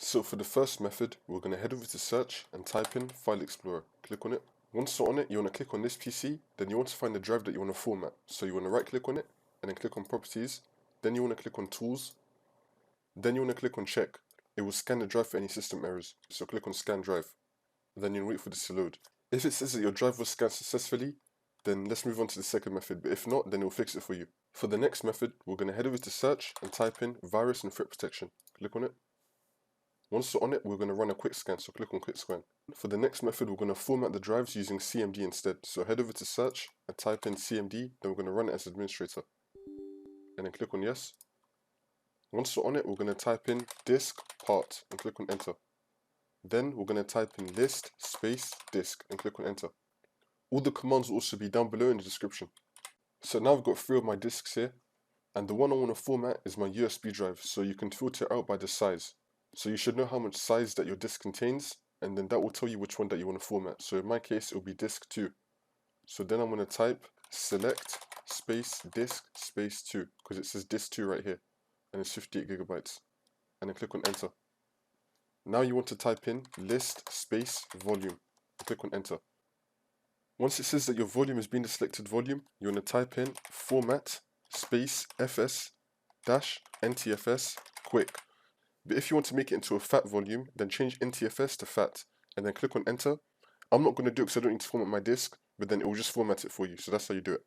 So for the first method, we're going to head over to search and type in File Explorer. Click on it. Once you're on it, you want to click on this PC, then you want to find the drive that you want to format. So you want to right click on it, and then click on Properties, then you want to click on Tools, then you want to click on Check. It will scan the drive for any system errors, so click on Scan Drive. Then you'll wait for this to load. If it says that your drive was scanned successfully, then let's move on to the second method, but if not, then it'll fix it for you. For the next method, we're going to head over to search and type in Virus and Threat Protection. Click on it. Once we're on it, we're going to run a quick scan, so click on quick scan. For the next method, we're going to format the drives using CMD instead. So head over to search and type in CMD, then we're going to run it as administrator. And then click on yes. Once we're on it, we're going to type in disk part and click on enter. Then we're going to type in list space disk and click on enter. All the commands will also be down below in the description. So now I've got 3 of my disks here, and the one I want to format is my USB drive, so you can filter it out by the size. So you should know how much size that your disk contains, and then that will tell you which one that you want to format. So in my case, it will be disk 2. So then I'm going to type select space disk space 2, because it says disk 2 right here, and it's 58 gigabytes. And then click on enter. Now you want to type in list space volume, and click on enter. Once it says that your volume has been the selected volume, you want to type in format space fs dash ntfs quick. But if you want to make it into a fat volume, then change NTFS to fat, and then click on enter. I'm not going to do it because I don't need to format my disk, but then it will just format it for you, so that's how you do it.